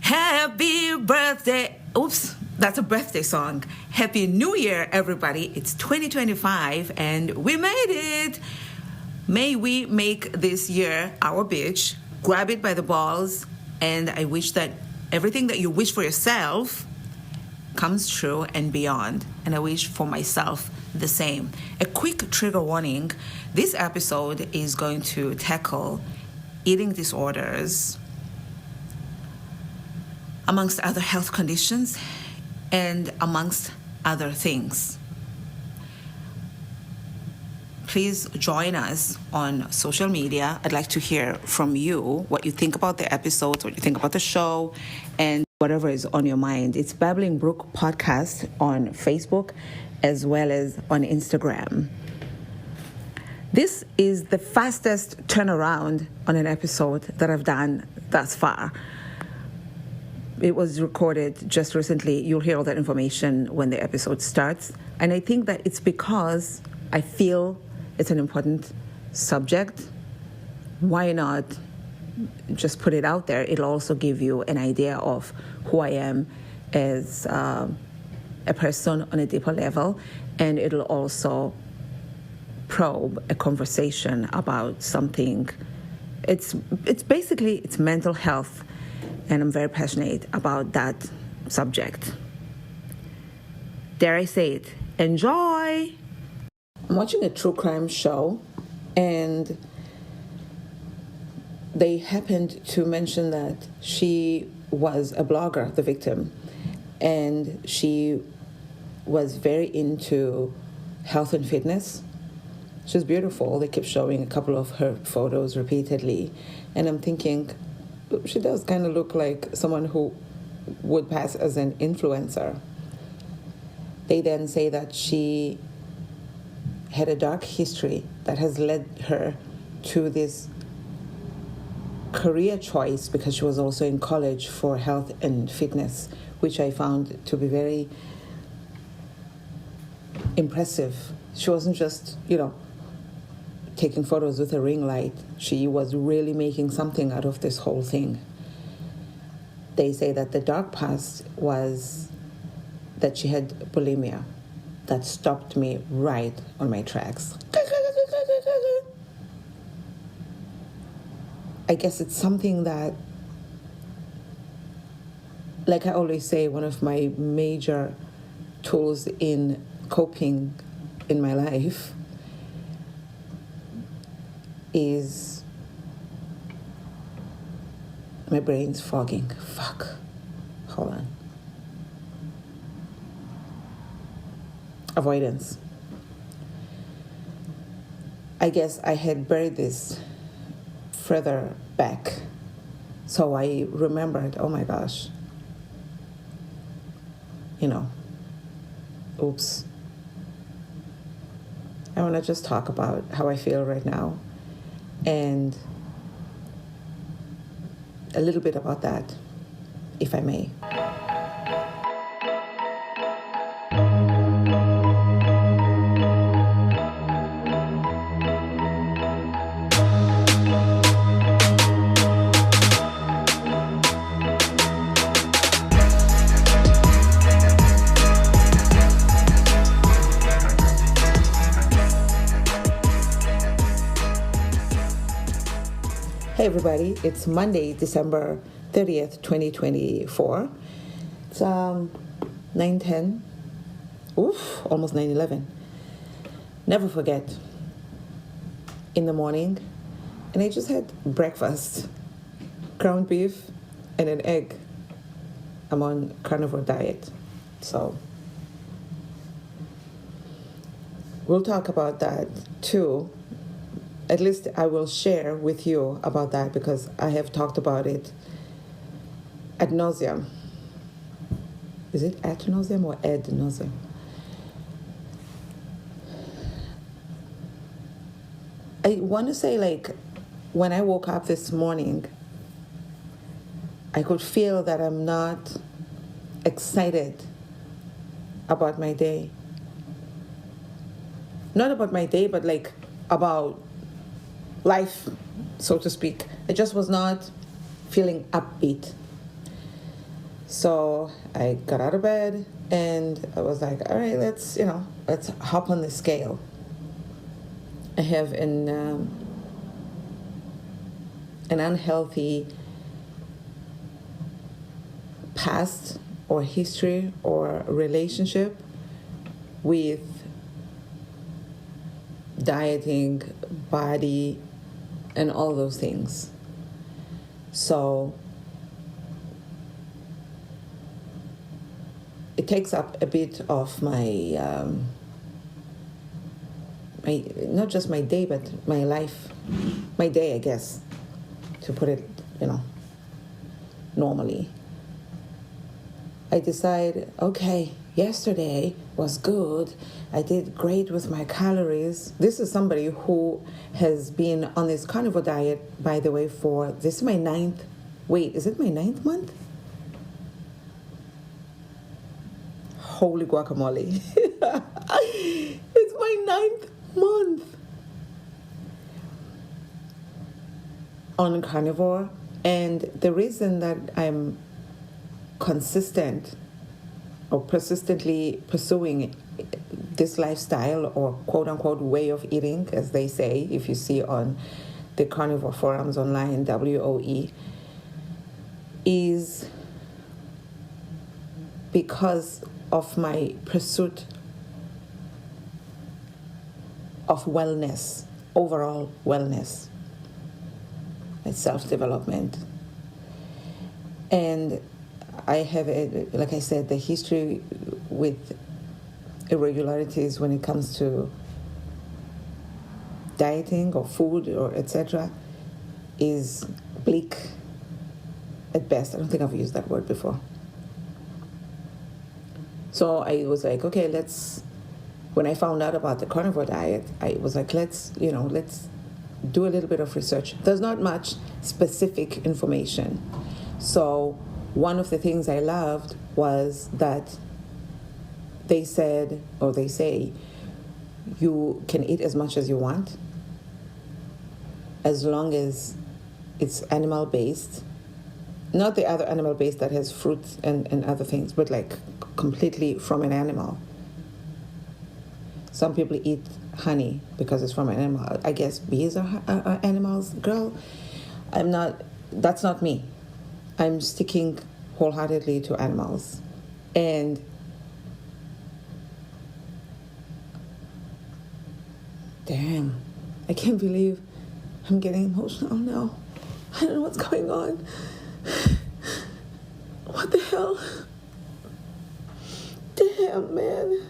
Happy birthday. Oops, that's a birthday song. Happy New Year, everybody. It's 2025 and we made it. May we make this year our bitch, grab it by the balls, and I wish that everything that you wish for yourself comes true and beyond. And I wish for myself the same. A quick trigger warning. This episode is going to tackle eating disorders, amongst other health conditions, and amongst other things. Please join us on social media. I'd like to hear from you what you think about the episodes, what you think about the show, and whatever is on your mind. It's Babbling Brook Podcast on Facebook as well as on Instagram. This is the fastest turnaround on an episode that I've done thus far. It was recorded just recently. You'll hear all that information when the episode starts. And I think that it's because I feel it's an important subject. Why not just put it out there? It'll also give you an idea of who I am as a person on a deeper level. And it'll also probe a conversation about something. It's basically mental health. And I'm very passionate about that subject. Dare I say it? Enjoy! I'm watching a true crime show, and they happened to mention that she was a blogger, the victim, and she was very into health and fitness. She's beautiful. They kept showing a couple of her photos repeatedly, and I'm thinking, she does kind of look like someone who would pass as an influencer. They then say that she had a dark history that has led her to this career choice because she was also in college for health and fitness, which I found to be very impressive. She wasn't just, taking photos with a ring light. She was really making something out of this whole thing. They say that the dark past was that she had bulimia. That stopped me right on my tracks. I guess it's something that, like I always say, one of my major tools in coping in my life is my brain's fogging. Fuck. Hold on. Avoidance. I guess I had buried this further back. So I remembered, oh my gosh. Oops. I want to just talk about how I feel right now. And a little bit about that, if I may. Hey everybody, it's Monday, December 30th, 2024. It's 9:10. Oof, almost 9:11. Never forget. In the morning, and I just had breakfast. Ground beef and an egg. I'm on carnivore diet, so we'll talk about that too. At least I will share with you about that because I have talked about it ad nauseum. Is it ad nauseum or ad nauseum? I want to say, when I woke up this morning, I could feel that I'm not excited about my day. Not about my day, but about life, so to speak. I just was not feeling upbeat. So I got out of bed and I was like, all right, let's hop on the scale. I have an unhealthy past or history or relationship with dieting, body, and all those things. So it takes up a bit of my not just my day, but my life, my day, I guess, to put it, normally. I decide, okay, yesterday was good. I did great with my calories. This is somebody who has been on this carnivore diet, by the way, this is my is it my ninth month? Holy guacamole. It's my ninth month on carnivore. And the reason that I'm consistent or persistently pursuing this lifestyle or quote-unquote way of eating, as they say, if you see on the carnivore forums online, WOE, is because of my pursuit of wellness, overall wellness, and self-development. And I have, like I said, the history with irregularities when it comes to dieting or food or etc. is bleak at best. I don't think I've used that word before. So I was like, okay, when I found out about the carnivore diet, I was like, let's do a little bit of research. There's not much specific information. So one of the things I loved was that they say, you can eat as much as you want, as long as it's animal-based. Not the other animal-based that has fruits and other things, but like completely from an animal. Some people eat honey because it's from an animal. I guess bees are animals. Girl, that's not me. I'm sticking wholeheartedly to animals. And damn, I can't believe I'm getting emotional now. I don't know what's going on. What the hell? Damn, man.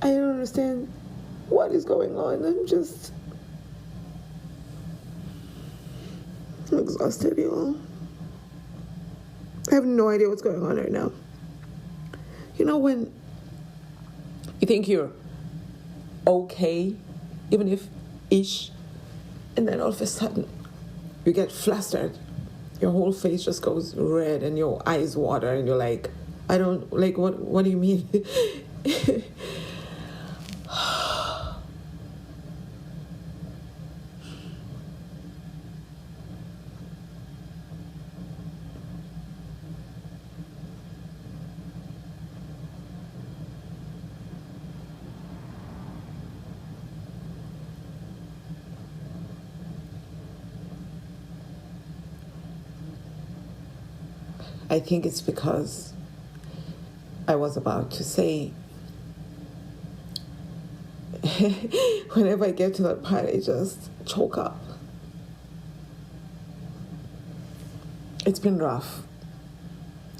I don't understand what is going on. I'm exhausted, y'all. I have no idea what's going on right now. You know when you think you're okay, even if ish, and then all of a sudden you get flustered. Your whole face just goes red and your eyes water and you're like, what do you mean? I think it's because I was about to say, whenever I get to that part, I just choke up. It's been rough.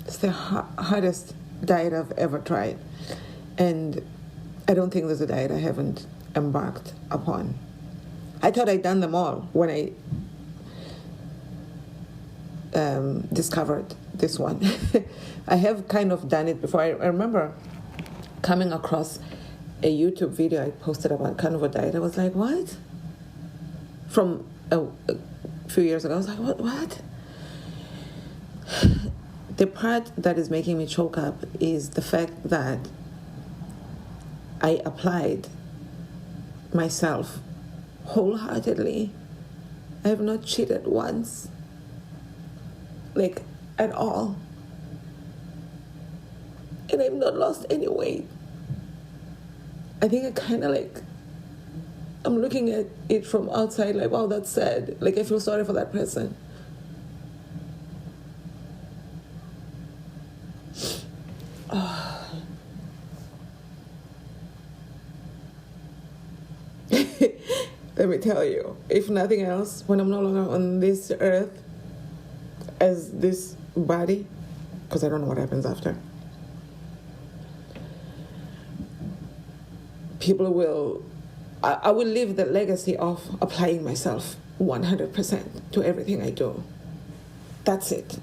It's the hardest diet I've ever tried. And I don't think there's a diet I haven't embarked upon. I thought I'd done them all when I discovered this one. I have kind of done it before. I remember coming across a YouTube video I posted about carnivore diet. I was like, what? From a few years ago, I was like, what? The part that is making me choke up is the fact that I applied myself wholeheartedly. I have not cheated once. Like, at all. And I've not lost any weight. I think I kind of like, I'm looking at it from outside like, wow, that's sad. Like, I feel sorry for that person. Let me tell you, if nothing else, when I'm no longer on this earth as this body, because I don't know what happens after, people will, I will leave the legacy of applying myself 100% to everything I do. That's it.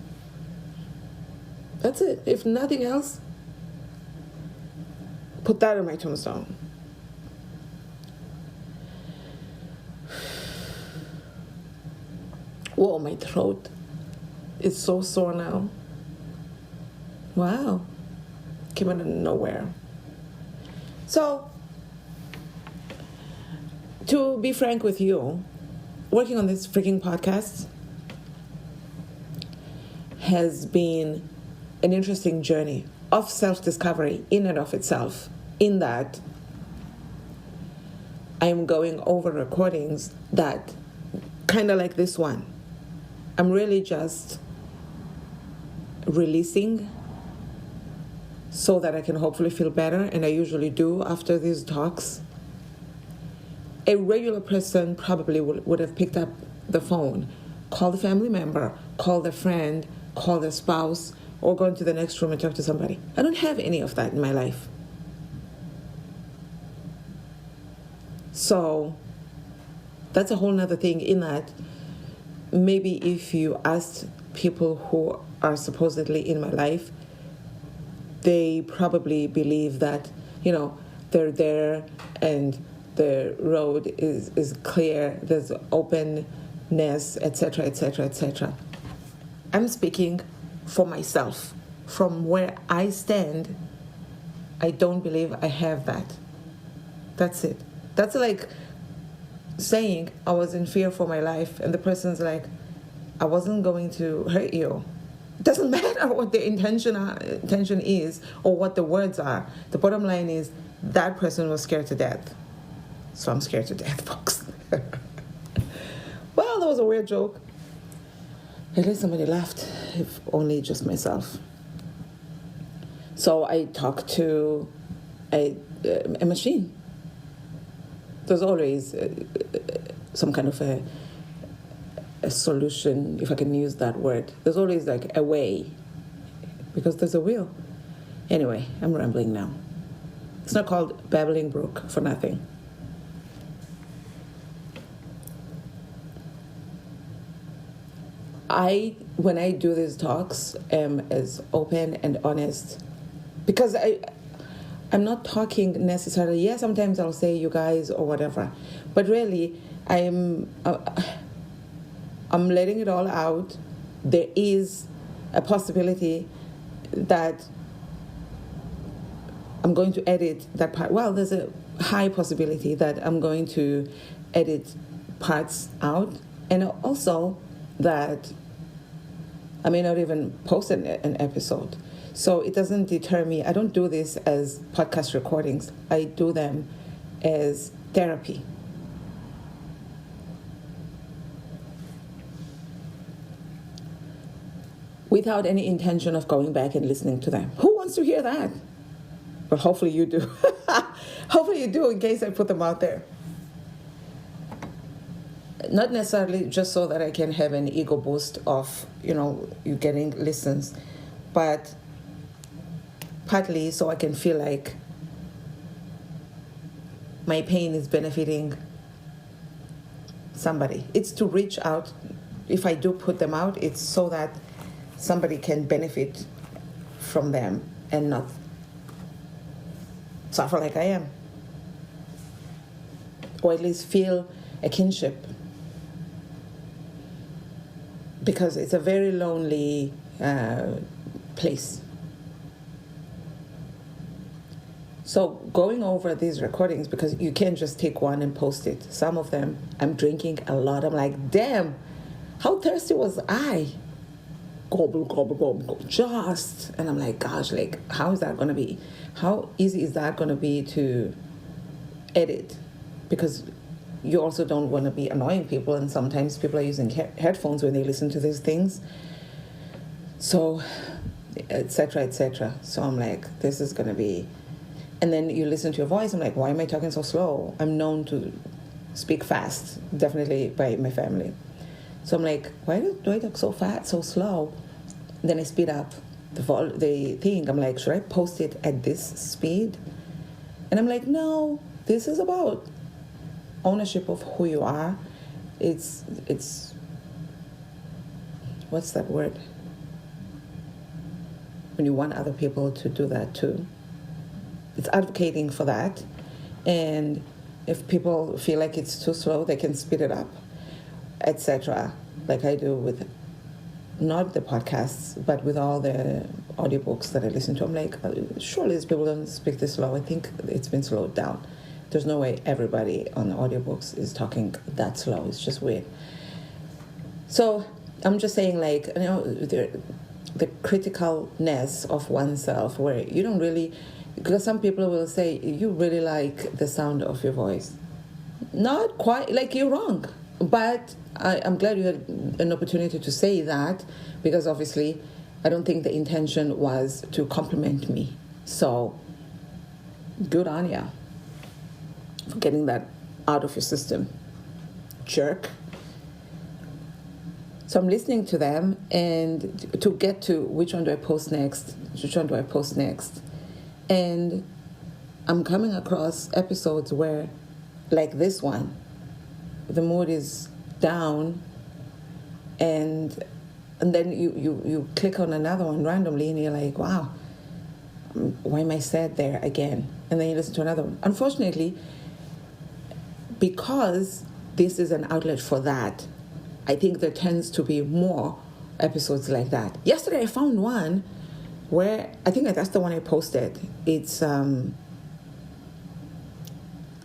That's it. If nothing else, put that on my tombstone. Whoa, my throat is so sore now. Wow. Came out of nowhere. So, to be frank with you, working on this freaking podcast has been an interesting journey of self-discovery in and of itself, in that I am going over recordings that, kind of like this one, I'm really just releasing so that I can hopefully feel better, and I usually do after these talks. A regular person probably would have picked up the phone, called a family member, called a friend, called a spouse, or go into the next room and talk to somebody. I don't have any of that in my life. So that's a whole nother thing, in that maybe if you asked people who are supposedly in my life, they probably believe that, they're there and the road is clear, there's openness, etc., etc., etc. I'm speaking for myself. From where I stand, I don't believe I have that. That's it. That's like saying I was in fear for my life, and the person's like, I wasn't going to hurt you. It doesn't matter what the intention is or what the words are. The bottom line is that person was scared to death. So I'm scared to death, folks. Well, that was a weird joke. At least somebody laughed, if only just myself. So I talked to a machine. There's always some kind of a solution, if I can use that word. There's always like a way, because there's a will. Anyway, I'm rambling now. It's not called Babbling Brook for nothing. When I do these talks, am as open and honest, because I'm not talking necessarily, sometimes I'll say you guys or whatever, but really I'm letting it all out. There is a possibility that I'm going to edit that part. Well, there's a high possibility that I'm going to edit parts out, and also that I may not even post an episode. So it doesn't deter me. I don't do this as podcast recordings. I do them as therapy. Without any intention of going back and listening to them. Who wants to hear that? But hopefully you do. Hopefully you do, in case I put them out there. Not necessarily just so that I can have an ego boost of, you getting listens, but partly so I can feel like my pain is benefiting somebody. It's to reach out. If I do put them out, it's so that somebody can benefit from them and not suffer like I am. Or at least feel a kinship. Because it's a very lonely place. So going over these recordings, because you can't just take one and post it. Some of them, I'm drinking a lot. I'm like, damn, how thirsty was I? gobble, gobble, gobble, gobble, just. And I'm like, gosh, like, how is that going to be? How easy is that going to be to edit? Because you also don't want to be annoying people, and sometimes people are using headphones when they listen to these things. So, etc., etc. So I'm like, this is going to be... And then you listen to your voice, I'm like, why am I talking so slow? I'm known to speak fast, definitely by my family. So I'm like, why do I talk so fast, so slow? And then I speed up the thing. I'm like, should I post it at this speed? And I'm like, no, this is about ownership of who you are. It's what's that word? When you want other people to do that too. It's advocating for that. And if people feel like it's too slow, they can speed it up, etc. Like I do with not the podcasts, but with all the audiobooks that I listen to. I'm like, surely these people don't speak this slow. I think it's been slowed down. There's no way everybody on the audiobooks is talking that slow. It's just weird. So I'm just saying, like, you know, the criticalness of oneself, where you don't really, because some people will say, you really like the sound of your voice. Not quite, like, you're wrong. But I'm glad you had an opportunity to say that, because obviously I don't think the intention was to compliment me. So good on ya for getting that out of your system, jerk. So I'm listening to them, and to get to which one do I post next, and I'm coming across episodes where, like this one, the mood is down, and then you click on another one randomly, and you're like, wow, why am I sad there again? And then you listen to another one. Unfortunately, because this is an outlet for that, I think there tends to be more episodes like that. Yesterday I found one where, I think that's the one I posted. It's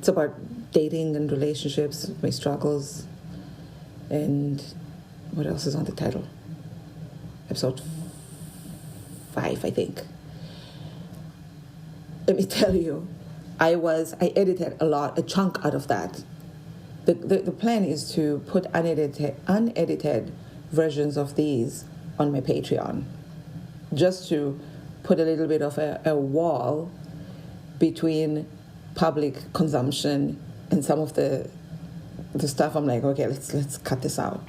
about dating and relationships, my struggles, and what else is on the title? Episode 5, I think. Let me tell you, I edited a chunk out of that. The plan is to put unedited versions of these on my Patreon, just to put a little bit of a wall between public consumption and some of the stuff. I'm like, okay, let's cut this out.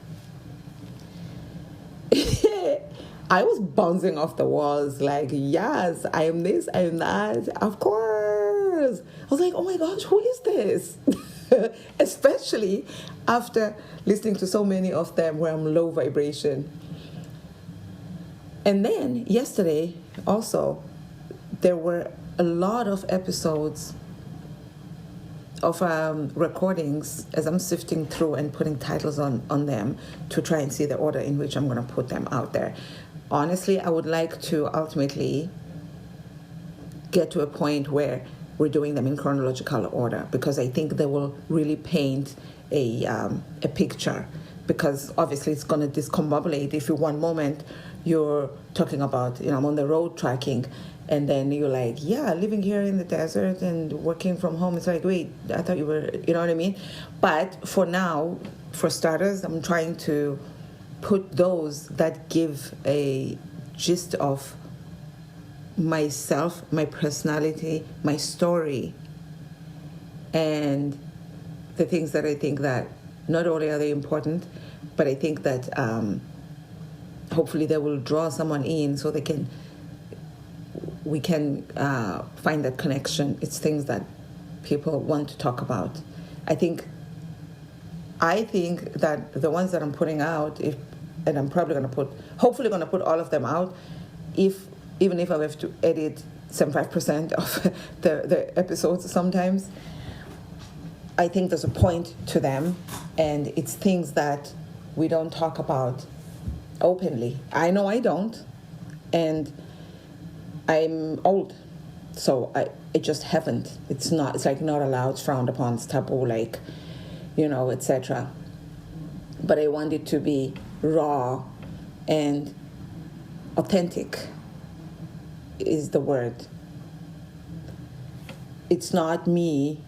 I was bouncing off the walls like, yes, I am this, I am that, of course. I was like, oh my gosh, who is this? Especially after listening to so many of them where I'm low vibration. And then yesterday also, there were a lot of episodes of recordings as I'm sifting through and putting titles on them to try and see the order in which I'm going to put them out there. Honestly, I would like to ultimately get to a point where we're doing them in chronological order, because I think they will really paint a picture, because obviously it's going to discombobulate if in one moment you're talking about, I'm on the road tracking, and then you're like, yeah, living here in the desert and working from home. It's like, wait, I thought you were, you know what I mean? But for now, for starters, I'm trying to put those that give a gist of myself, my personality, my story, and the things that I think that not only are they important, but I think that hopefully they will draw someone in so we can find that connection. It's things that people want to talk about. I think that the ones that I'm putting out, and I'm probably hopefully going to put all of them out, even if I have to edit 75% of the episodes sometimes, I think there's a point to them, and it's things that we don't talk about openly. I know I don't, and I'm old, so I just haven't. It's like not allowed, it's frowned upon, it's taboo, like, etc. But I want it to be raw and authentic is the word. It's not me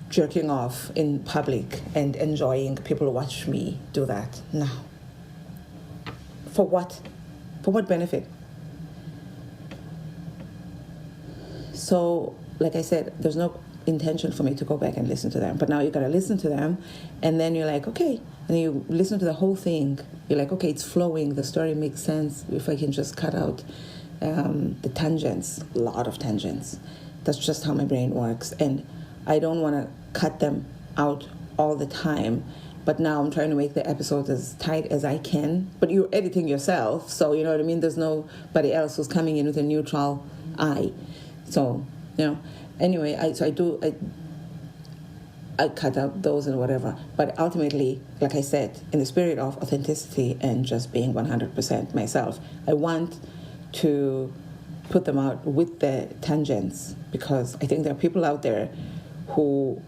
jerking off in public and enjoying people watch me do that. No. For what? For what benefit? So, like I said, there's no intention for me to go back and listen to them. But now you got to listen to them, and then you're like, okay. And you listen to the whole thing. You're like, okay, it's flowing. The story makes sense if I can just cut out the tangents, a lot of tangents. That's just how my brain works. And I don't want to cut them out all the time. But now I'm trying to make the episode as tight as I can. But you're editing yourself, so you know what I mean? There's nobody else who's coming in with a neutral eye. So, anyway, I cut out those and whatever. But ultimately, like I said, in the spirit of authenticity and just being 100% myself, I want to put them out with the tangents, because I think there are people out there who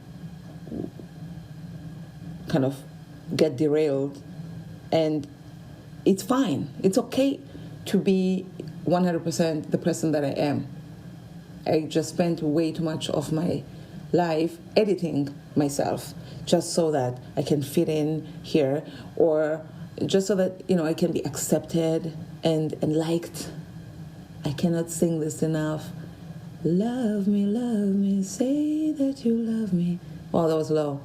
kind of get derailed, and it's fine. It's okay to be 100% the person that I am. I just spent way too much of my life editing myself just so that I can fit in here, or just so that, I can be accepted and liked. I cannot sing this enough. Love me, say that you love me. Oh, that was low.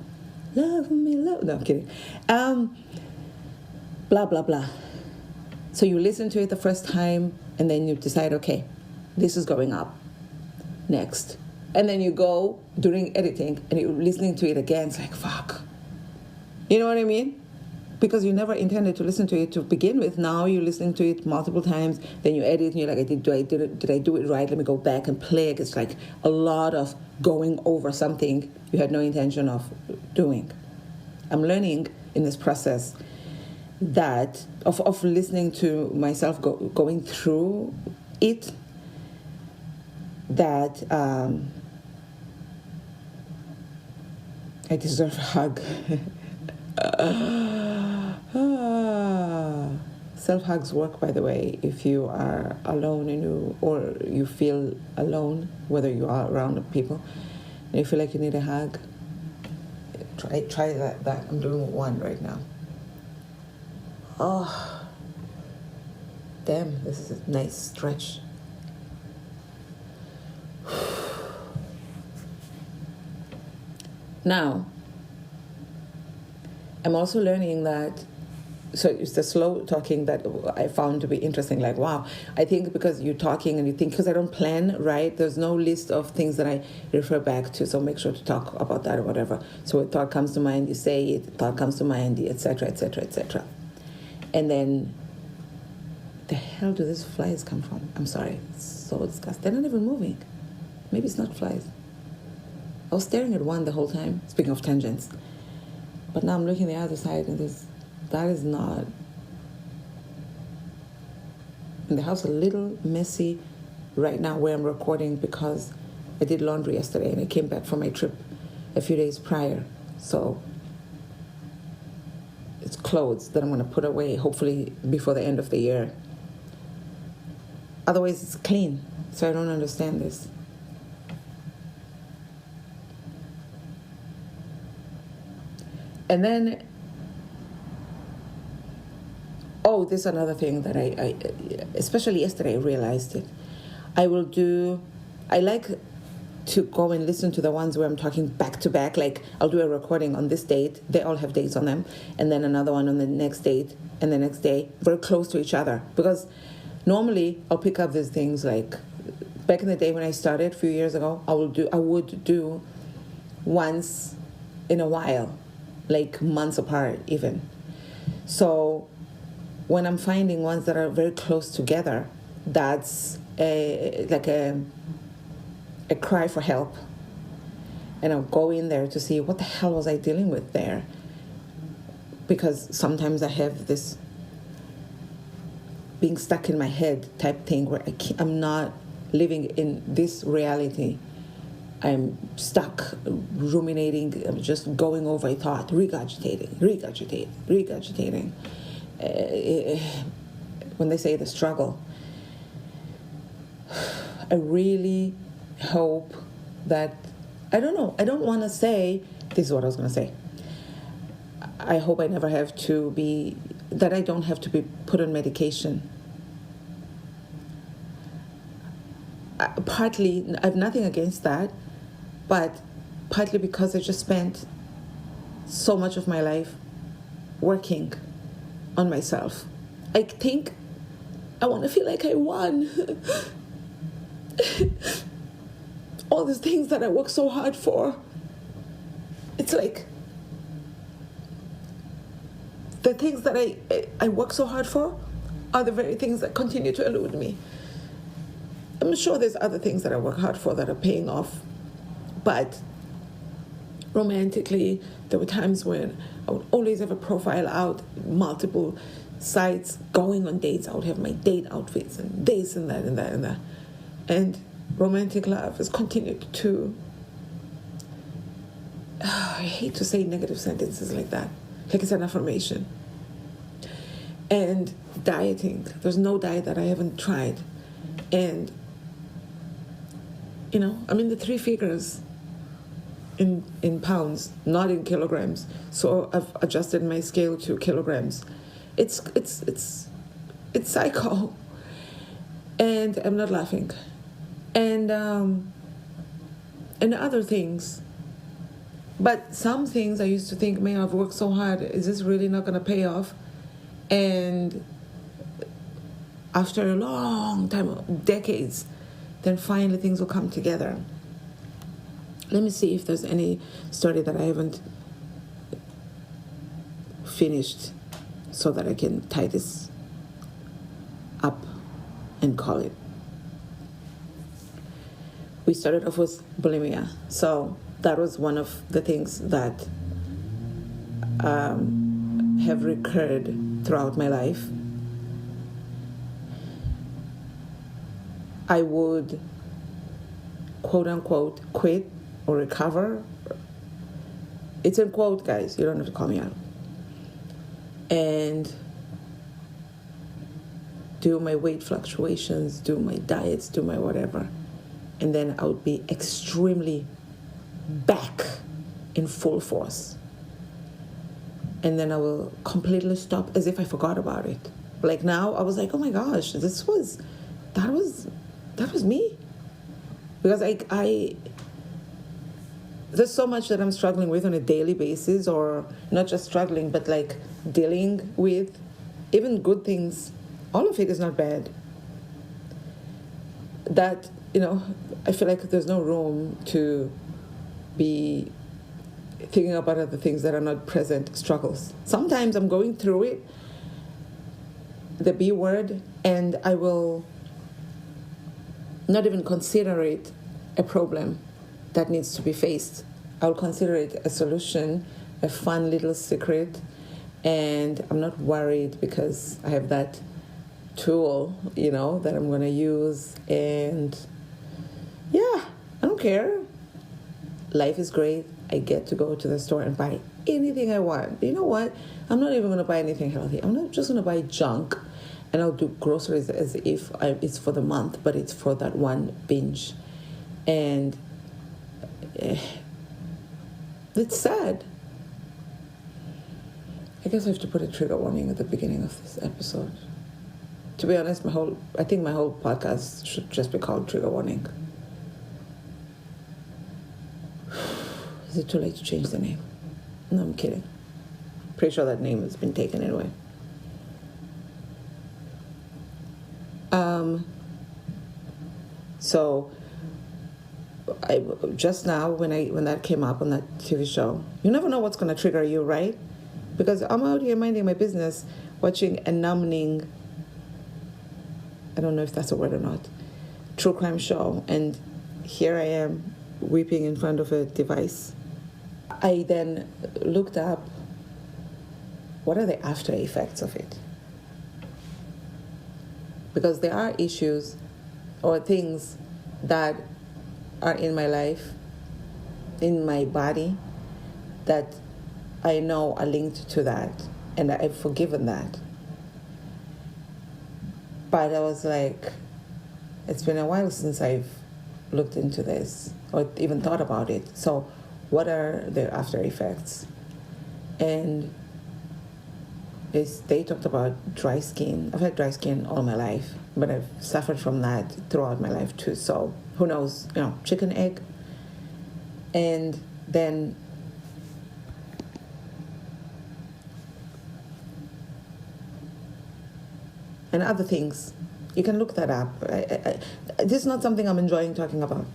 Love me, love. No, I'm kidding. Blah, blah, blah. So you listen to it the first time, and then you decide, okay, this is going up. Next. And then you go during editing, and you're listening to it again. It's like, fuck. You know what I mean? Because you never intended to listen to it to begin with. Now you're listening to it multiple times. Then you edit, and you're like, did I do it right? Let me go back and play it. It's like a lot of going over something you had no intention of doing. I'm learning in this process that of listening to myself going through it, that I deserve a hug. Self-hugs work, by the way, if you are alone or you feel alone, whether you are around people, and you feel like you need a hug. Try that. I'm doing one right now. Oh, damn, this is a nice stretch. Now, I'm also learning that, so it's the slow talking that I found to be interesting. Like, wow, I think because you're talking and you think, because I don't plan, right? There's no list of things that I refer back to, so make sure to talk about that or whatever. So a thought comes to mind, you say it, thought comes to mind, etc., etc., etc. And then, the hell do these flies come from? I'm sorry, it's so disgusting. They're not even moving. Maybe it's not flies. I was staring at one the whole time, speaking of tangents. But now I'm looking the other side, and that is not. And the house is a little messy right now where I'm recording, because I did laundry yesterday and I came back from my trip a few days prior. So it's clothes that I'm going to put away, hopefully before the end of the year. Otherwise, it's clean. So I don't understand this. And then, this is another thing that I especially yesterday, I realized it. I like to go and listen to the ones where I'm talking back to back. Like, I'll do a recording on this date. They all have dates on them. And then another one on the next date and the next day, very close to each other. Because normally I'll pick up these things, like back in the day when I started a few years ago, I would do once in a while, like months apart even. So when I'm finding ones that are very close together, that's like a cry for help. And I'll go in there to see what the hell was I dealing with there. Because sometimes I have this being stuck in my head type thing where I'm not living in this reality. I'm stuck, ruminating, I'm just going over a thought, regurgitating. When they say the struggle, I really hope that, I don't know, I don't want to say, this is what I was going to say. I hope I never have to be, that I don't have to be put on medication. Partly, I have nothing against that, but partly because I just spent so much of my life working on myself. I think I want to feel like I won. All these things that I work so hard for. It's like the things that I work so hard for are the very things that continue to elude me. I'm sure there's other things that I work hard for that are paying off, but romantically, there were times when I would always have a profile out, multiple sites, going on dates. I would have my date outfits and this and that and that and that. And romantic love has continued to, I hate to say negative sentences like that, like it's an affirmation. And dieting, there's no diet that I haven't tried. And, you know, I'm in the 3 figures in pounds, not in kilograms. So I've adjusted my scale to kilograms. It's psycho. And I'm not laughing. And other things. But some things I used to think, man, I've worked so hard. Is this really not going to pay off? And after a long time, decades, then finally things will come together. Let me see if there's any story that I haven't finished so that I can tie this up and call it. We started off with bulimia. So that was one of the things that have recurred throughout my life. I would, quote unquote, quit or recover. It's in quote, guys. You don't have to call me out. And do my weight fluctuations, do my diets, do my whatever. And then I would be extremely back in full force. And then I will completely stop as if I forgot about it. Like now, I was like, oh my gosh, that was me. Because I there's so much that I'm struggling with on a daily basis, or not just struggling, but like dealing with even good things. All of it is not bad. That, you know, I feel like there's no room to be thinking about other things that are not present struggles. Sometimes I'm going through it, the B word, and I will not even consider it a problem that needs to be faced. I'll consider it a solution, a fun little secret, and I'm not worried because I have that tool, you know, that I'm going to use. And yeah, I don't care. Life is great. I get to go to the store and buy anything I want. You know what? I'm not even going to buy anything healthy. I'm not just going to buy junk, and I'll do groceries as if it's for the month, but it's for that one binge. And it's sad. I guess I have to put a trigger warning at the beginning of this episode. To be honest, I think my whole podcast should just be called Trigger Warning. Is it too late to change the name? No, I'm kidding. Pretty sure that name has been taken anyway. So I just now when that came up on that TV show, you never know what's going to trigger you, right? Because I'm out here minding my business, watching a numbing, I don't know if that's a word or not, true crime show, and here I am weeping in front of a device. I then looked up what are the after effects of it. Because there are issues or things that are in my life, in my body, that I know are linked to that, and I've forgiven that. But I was like, it's been a while since I've looked into this or even thought about it. So what are the after effects? And they talked about dry skin. I've had dry skin all my life, but I've suffered from that throughout my life too. So who knows, chicken egg. And then and other things. You can look that up. This is not something I'm enjoying talking about.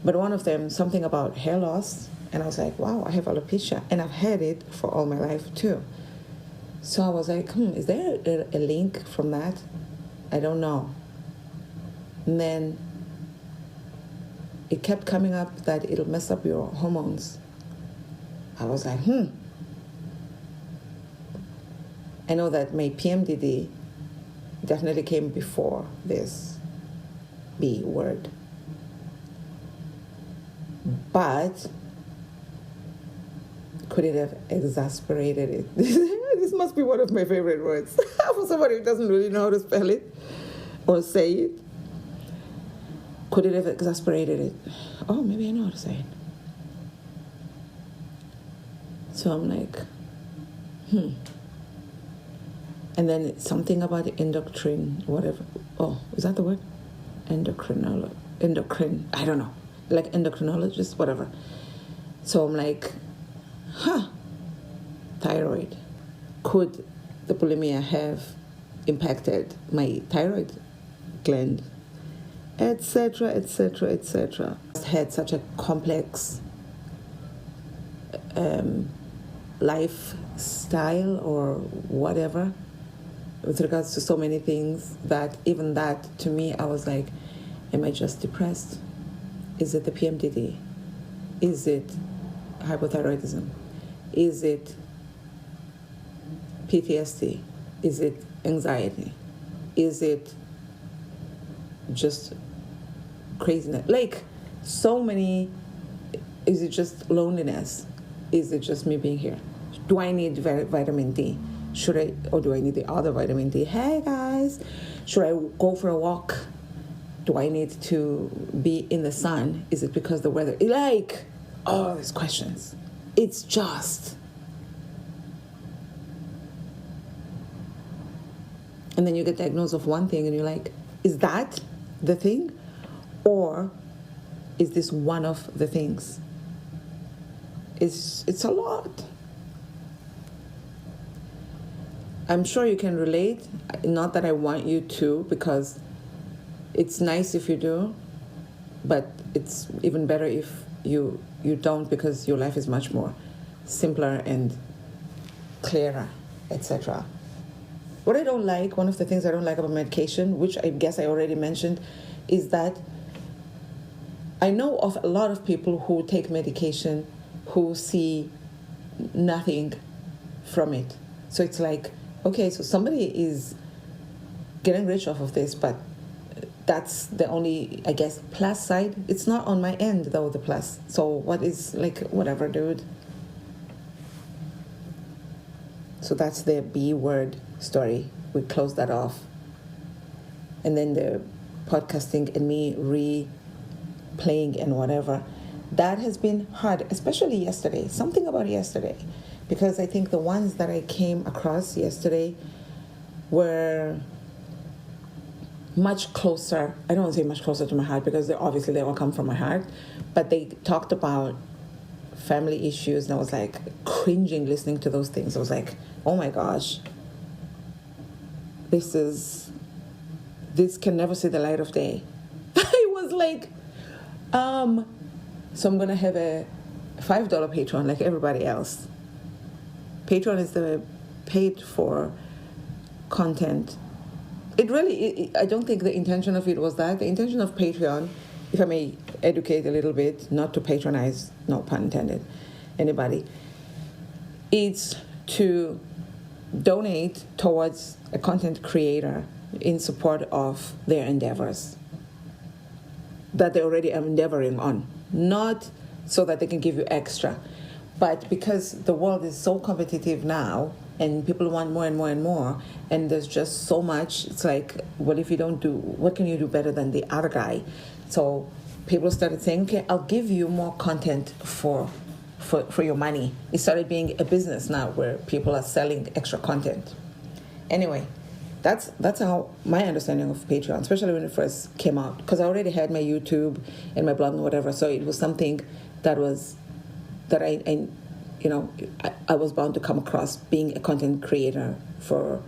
But one of them, something about hair loss. And I was like, wow, I have alopecia. And I've had it for all my life too. So I was like, is there a link from that? I don't know. And then it kept coming up that it'll mess up your hormones. I was like, I know that my PMDD definitely came before this B word. But could it have exasperated it? This must be one of my favorite words for somebody who doesn't really know how to spell it or say it. Could it have exasperated it? Oh, maybe I know how to say it. So I'm like, And then it's something about the endocrine, whatever. Oh, is that the word? Endocrine, I don't know. Like endocrinologist, whatever. So I'm like, thyroid. Could the bulimia have impacted my thyroid gland? Etc., etc., etc. Had such a complex lifestyle or whatever with regards to so many things that even that, to me, I was like, am I just depressed? Is it the PMDD? Is it hypothyroidism? Is it PTSD? Is it anxiety? Is it just craziness? Like, so many. Is it just loneliness? Is it just me being here? Do I need vitamin D? Or do I need the other vitamin D? Hey guys, should I go for a walk? Do I need to be in the sun? Is it because the weather? Like, all these questions. It's just. And then you get diagnosed with one thing and you're like, is that the thing? Or is this one of the things? It's a lot. I'm sure you can relate. Not that I want you to, because it's nice if you do, but it's even better if you don't, because your life is much more simpler and clearer, etc. What I don't like, one of the things I don't like about medication, which I guess I already mentioned, is that I know of a lot of people who take medication who see nothing from it. So it's like, okay, so somebody is getting rich off of this, but that's the only, I guess, plus side. It's not on my end, though, the plus. So what is, like, whatever, dude. So that's the B word story. We close that off. And then the podcasting and me replaying and whatever. That has been hard, especially yesterday. Something about yesterday. Because I think the ones that I came across yesterday were much closer. I don't want to say much closer to my heart, because they all come from my heart. But they talked about family issues, and I was like cringing listening to those things. I was like, oh my gosh, this can never see the light of day. I was like, so I'm gonna have a $5 Patreon like everybody else. Patreon is the paid for content. I don't think the intention of it was that. The intention of Patreon, if I may educate a little bit, not to patronize, no pun intended, anybody, it's to donate towards a content creator in support of their endeavors that they already are endeavoring on. Not so that they can give you extra, but because the world is so competitive now, and people want more and more and more, and there's just so much. It's like, what can you do better than the other guy? So people started saying, okay, I'll give you more content for your money. It started being a business now where people are selling extra content. Anyway, that's how my understanding of Patreon, especially when it first came out, because I already had my YouTube and my blog and whatever, so it was something that I was bound to come across being a content creator for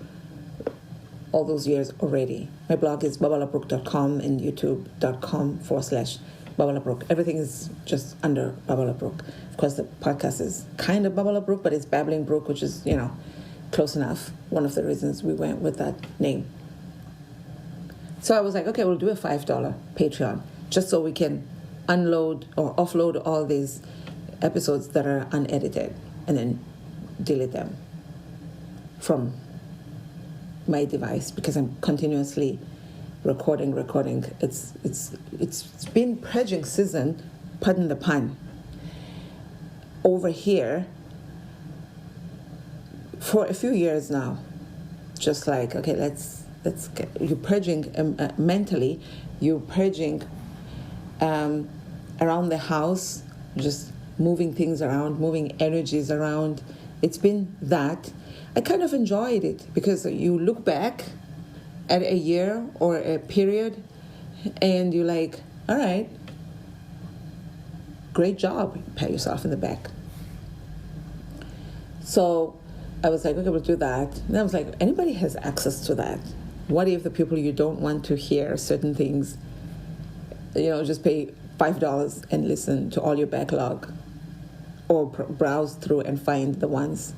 all those years already. My blog is babalabrook.com and youtube.com/babalabrook. Everything is just under Babalabrook. Of course, the podcast is kind of Babalabrook, but it's Babbling Brook, which is, close enough. One of the reasons we went with that name. So I was like, okay, we'll do a $5 Patreon, just so we can unload or offload all these episodes that are unedited and then delete them from my device, because I'm continuously recording. It's been purging season, pardon the pun, over here for a few years now. Just like, okay, let's get, you're purging mentally, you're purging around the house, just moving things around, moving energies around. It's been that. I kind of enjoyed it, because you look back at a year or a period and you're like, all right, great job, pat yourself in the back. So I was like, okay, we'll do that. And I was like, anybody has access to that. What if the people you don't want to hear certain things, just pay $5 and listen to all your backlog, or browse through and find the ones.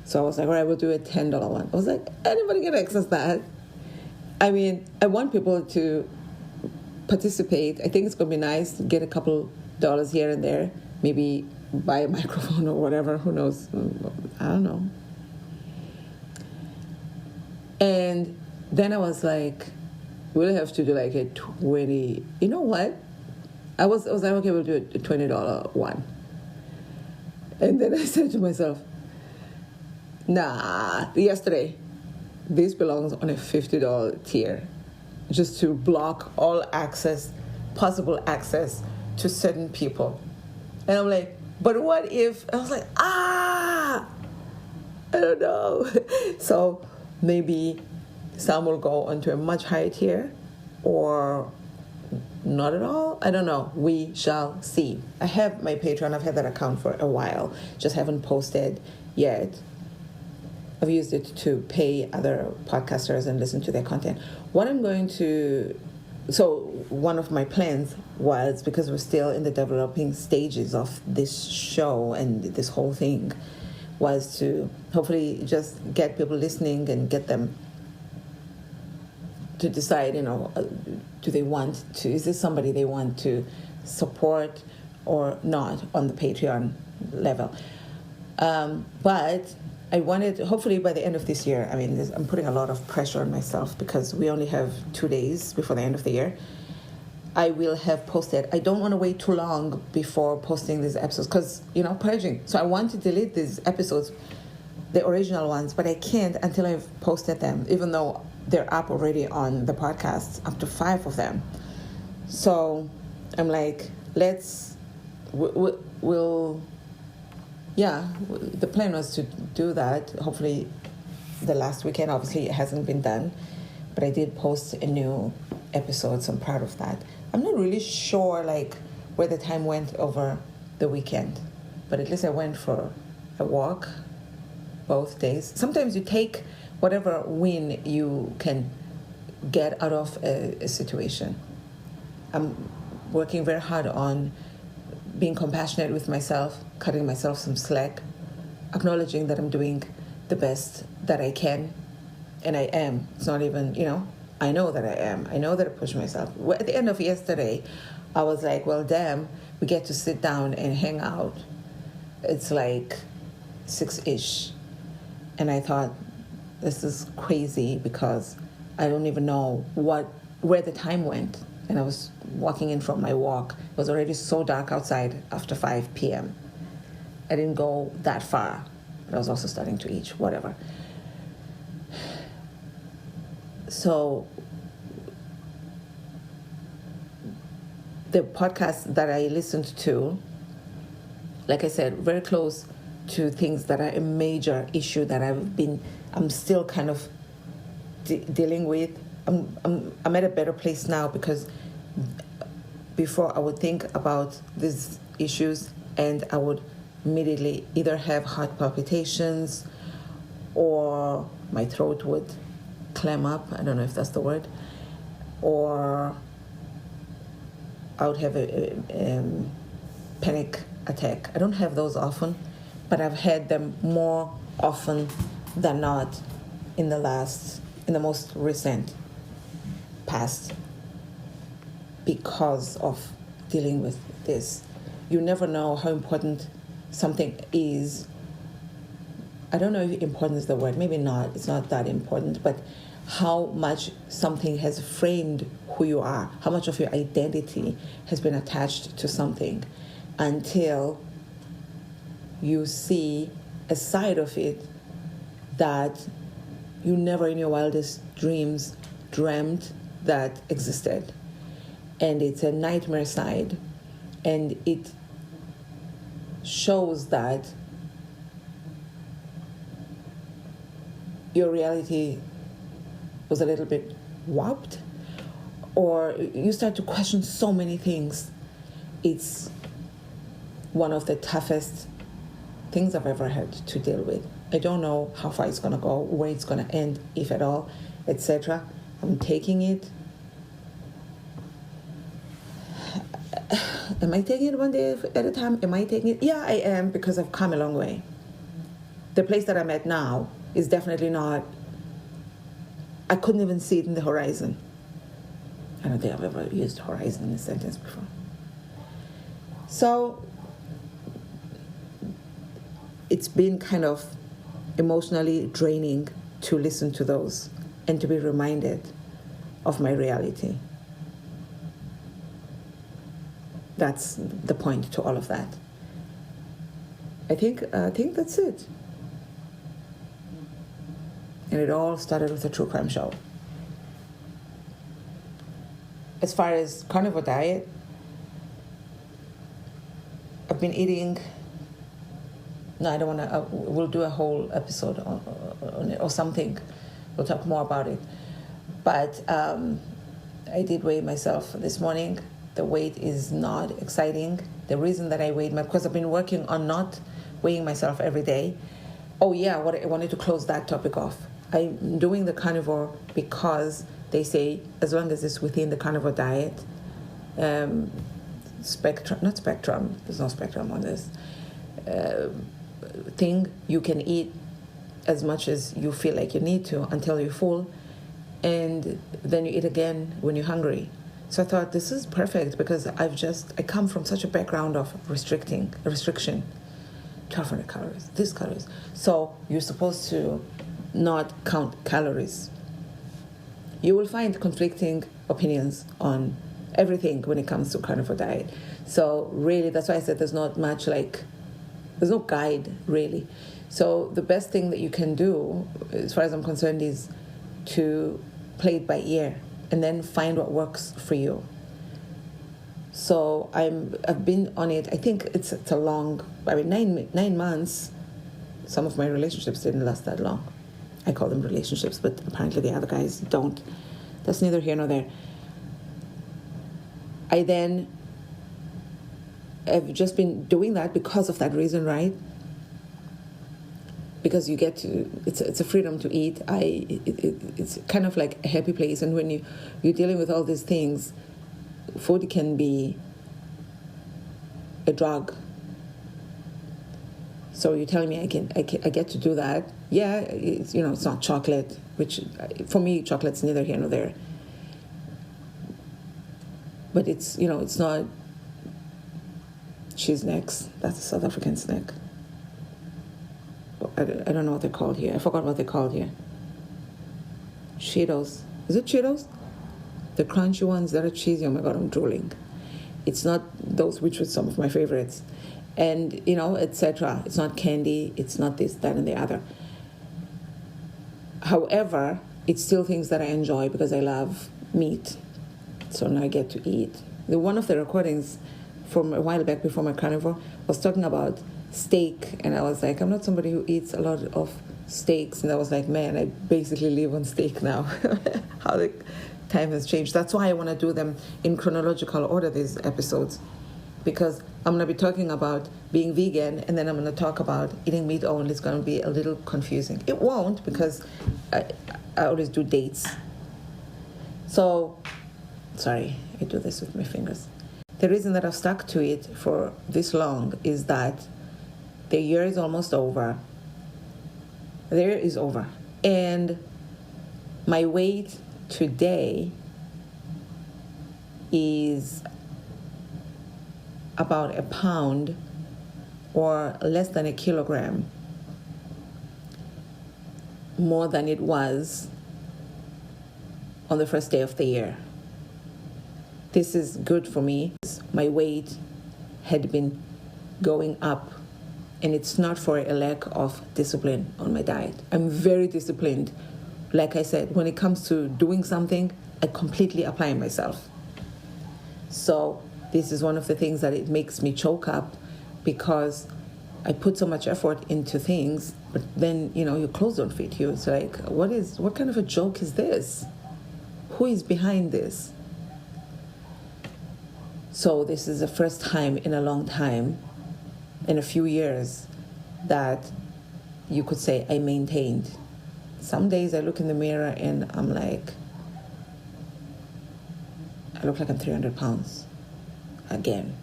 So I was like, all right, we'll do a $10 one. I was like, anybody can access that. I mean, I want people to participate. I think it's going to be nice to get a couple dollars here and there, maybe buy a microphone or whatever, who knows, I don't know. And then I was like, we'll have to do like a 20, you know what? I was like, okay, we'll do a $20 one. And then I said to myself, yesterday, this belongs on a $50 tier, just to block all possible access to certain people. And I'm like, but what if, I was like, I don't know. So maybe some will go onto a much higher tier, or not at all. I don't know. We shall see. I have my Patreon. I've had that account for a while. Just haven't posted yet. I've used it to pay other podcasters and listen to their content. One of my plans was, because we're still in the developing stages of this show and this whole thing, was to hopefully just get people listening and get them to decide, do they want to, is this somebody they want to support or not on the Patreon level. But I wanted, hopefully by the end of this year, I'm putting a lot of pressure on myself because we only have 2 days before the end of the year. I will have posted. I don't want to wait too long before posting these episodes because, purging. So I want to delete these episodes, the original ones, but I can't until I've posted them, even though they're up already on the podcast, up to 5 of them. So I'm like, the plan was to do that. Hopefully the last weekend, obviously it hasn't been done, but I did post a new episode, so I'm proud of that. I'm not really sure where the time went over the weekend, but at least I went for a walk both days. Sometimes you take whatever win you can get out of a situation. I'm working very hard on being compassionate with myself, cutting myself some slack, acknowledging that I'm doing the best that I can, and I am. It's not even, I know that I am. I know that I push myself. At the end of yesterday, I was like, well, damn, we get to sit down and hang out. It's like 6-ish. And I thought, this is crazy because I don't even know where the time went. And I was walking in from my walk. It was already so dark outside after 5 p.m. I didn't go that far, but I was also starting to itch, whatever. So the podcast that I listened to, like I said, very close to things that are a major issue that I'm still kind of dealing with. I'm at a better place now, because before I would think about these issues and I would immediately either have heart palpitations or my throat would clam up. I don't know if that's the word. Or I would have a panic attack. I don't have those often, but I've had them more often than not in the most recent past, because of dealing with this. You never know how important something is. I don't know if important is the word, maybe not, it's not that important, but how much something has framed who you are, how much of your identity has been attached to something, until you see a side of it that you never in your wildest dreams dreamt that existed. And it's a nightmare side, and it shows that your reality was a little bit warped, or you start to question so many things. It's one of the toughest things I've ever had to deal with. I don't know how far it's going to go, where it's going to end, if at all, etc. I'm taking it. Am I taking it one day at a time? Am I taking it? Yeah, I am, because I've come a long way. The place that I'm at now is definitely not, I couldn't even see it in the horizon. I don't think I've ever used horizon in a sentence before. So it's been kind of emotionally draining to listen to those and to be reminded of my reality. That's the point to all of that. I think that's it. And it all started with a true crime show. As far as carnivore diet, I've been eating. No, I don't want to. We'll do a whole episode on it or something. We'll talk more about it. But I did weigh myself this morning. The weight is not exciting. The reason that I weighed because I've been working on not weighing myself every day. Oh yeah, I wanted to close that topic off. I'm doing the carnivore because they say as long as it's within the carnivore diet, not spectrum, there's no spectrum on this thing, you can eat as much as you feel like you need to until you're full, and then you eat again when you're hungry. So I thought this is perfect, because I come from such a background of restriction, 1,200 calories, these calories. So you're supposed to not count calories. You will find conflicting opinions on everything when it comes to carnivore diet. So really, that's why I said there's not much there's no guide really. So the best thing that you can do, as far as I'm concerned, is to play it by ear and then find what works for you. So I've been on it. I think it's a long, 9 months. Some of my relationships didn't last that long. I call them relationships, but apparently the other guys don't. That's neither here nor there. I then have just been doing that because of that reason, right? Because you get to, it's a freedom to eat. It's kind of like a happy place. And when you're dealing with all these things, food can be a drug. So you're telling me I get to do that? Yeah, it's not chocolate, which for me chocolate's neither here nor there. But it's not cheese snacks. That's a South African snack. I don't know what they're called here. I forgot what they're called here. Cheetos. Is it Cheetos? The crunchy ones that are cheesy. Oh my God, I'm drooling. It's not those, which were some of my favorites. and etc. It's not candy, it's not this, that, and the other. However, it's still things that I enjoy because I love meat, so now I get to eat. One of the recordings from a while back before my carnivore was talking about steak, and I was like, I'm not somebody who eats a lot of steaks, and I was like, man, I basically live on steak now. How the time has changed. That's why I want to do them in chronological order, these episodes, because I'm going to be talking about being vegan, and then I'm going to talk about eating meat only. It's going to be a little confusing. It won't, because I always do dates. So, sorry, I do this with my fingers. The reason that I've stuck to it for this long is that the year is almost over. The year is over. And my weight today is about a pound or less than a kilogram more than it was on the first day of the year. This is good for me. My weight had been going up, and it's not for a lack of discipline on my diet. I'm very disciplined. Like I said, when it comes to doing something, I completely apply myself. So this is one of the things that it makes me choke up, because I put so much effort into things, but then, your clothes don't fit you. It's like, what kind of a joke is this? Who is behind this? So this is the first time in a long time, in a few years, that you could say I maintained. Some days I look in the mirror and I'm like, I look like I'm 300 pounds again.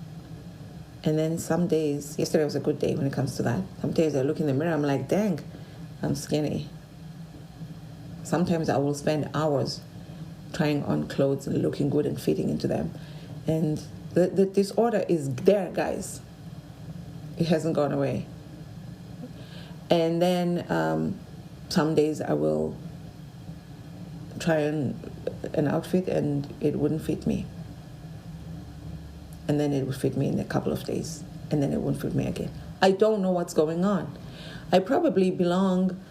And then some days, yesterday was a good day when it comes to that. Some days I look in the mirror, I'm like, dang, I'm skinny. Sometimes I will spend hours trying on clothes and looking good and fitting into them. And the disorder is there, guys. It hasn't gone away. And then some days I will try an outfit and it wouldn't fit me. And then it would fit me in a couple of days. And then it wouldn't fit me again. I don't know what's going on. I probably belong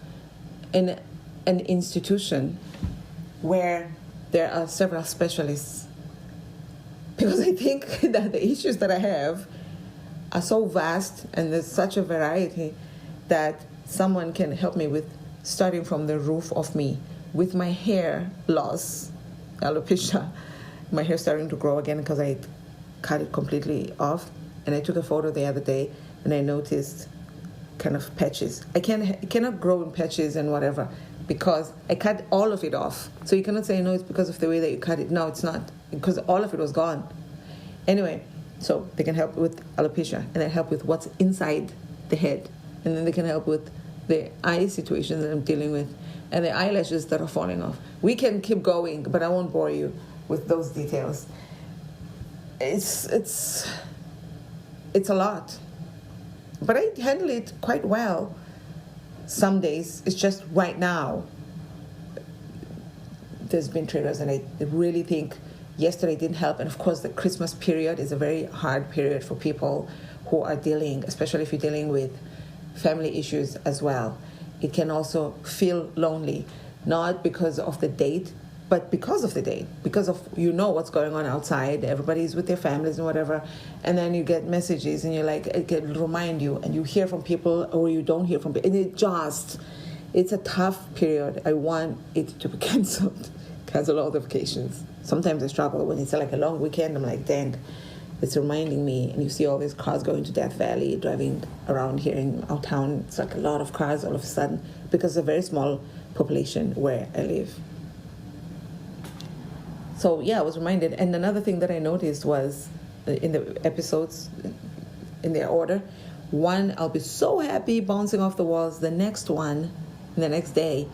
in an institution where there are several specialists, because I think that the issues that I have are so vast and there's such a variety that someone can help me with, starting from the roof of me, with my hair loss, alopecia, my hair starting to grow again because I cut it completely off. And I took a photo the other day and I noticed kind of patches. It cannot grow in patches and whatever, because I cut all of it off. So you cannot say, no, it's because of the way that you cut it. No, it's not, because all of it was gone. Anyway, so they can help with alopecia, and they help with what's inside the head. And then they can help with the eye situation that I'm dealing with, and the eyelashes that are falling off. We can keep going, but I won't bore you with those details. It's a lot. But I handle it quite well. Some days, it's just right now, there's been triggers, and I really think yesterday didn't help. And of course, the Christmas period is a very hard period for people who are dealing, especially if you're dealing with family issues as well. It can also feel lonely, not because of the date, but because of the date, because of, what's going on outside, everybody's with their families and whatever, and then you get messages and you're like, it can remind you, and you hear from people or you don't hear from people, and it's a tough period. I want it to be cancelled, cancel all the vacations. Sometimes I struggle when it's like a long weekend. I'm like, dang, it's reminding me, and you see all these cars going to Death Valley, driving around here in our town. It's like a lot of cars all of a sudden, because it's a very small population where I live. So yeah, I was reminded. And another thing that I noticed was in the episodes, in their order, one, I'll be so happy, bouncing off the walls. The next day,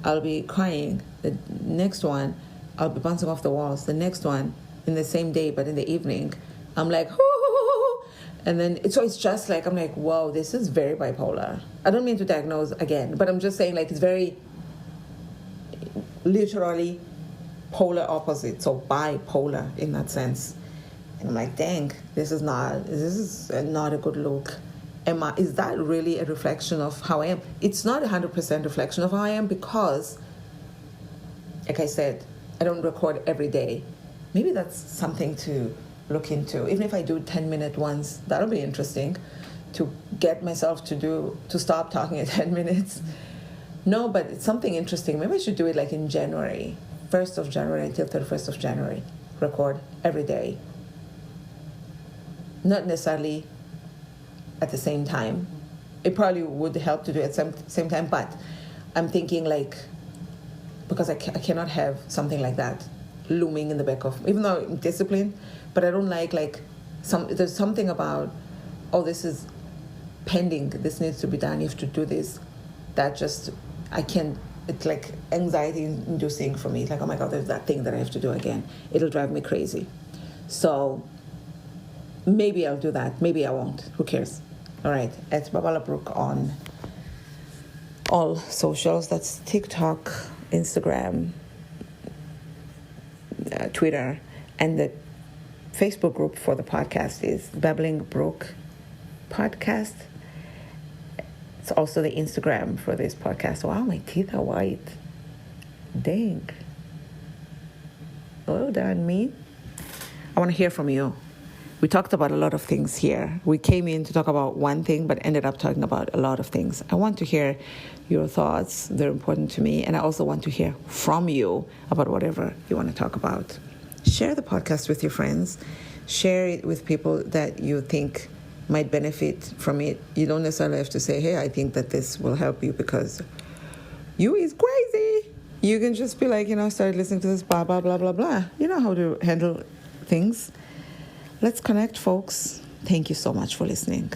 I'll be crying. The next one, I'll be bouncing off the walls. The next one, in the same day, but in the evening, I'm like, hoo. And then it's just like, I'm like, whoa, this is very bipolar. I don't mean to diagnose again, but I'm just saying, like, it's very literally polar opposite, so bipolar in that sense. And I'm like, dang, this is not a good look. Is that really a reflection of how I am? It's not 100% reflection of how I am because, like I said, I don't record every day. Maybe that's something to look into. Even if I do 10-minute ones, that'll be interesting to get myself to stop talking at 10 minutes. No, but it's something interesting. Maybe I should do it like in January, 1st of January until 31st of January. Record every day. Not necessarily at the same time. It probably would help to do it at the same time, but I'm thinking like, because I cannot have something like that looming in the back of, even though I'm disciplined, but I don't like there's something about, oh, this is pending, this needs to be done, you have to do this, that just, I can't, it's like anxiety inducing for me. It's like, oh my God, there's that thing that I have to do again. It'll drive me crazy. So maybe I'll do that. Maybe I won't. Who cares? All right. It's Babala Brooke on all socials. That's TikTok, Instagram, Twitter, and the Facebook group for the podcast is Babbling Brooke Podcast. It's also the Instagram for this podcast. Wow, my teeth are white. Dang. Well done, me. I want to hear from you. We talked about a lot of things here. We came in to talk about one thing, but ended up talking about a lot of things. I want to hear your thoughts. They're important to me. And I also want to hear from you about whatever you want to talk about. Share the podcast with your friends. Share it with people that you think might benefit from it. You don't necessarily have to say, hey, I think that this will help you because you is crazy. You can just be like, start listening to this, blah, blah, blah, blah, blah. You know how to handle things. Let's connect, folks. Thank you so much for listening.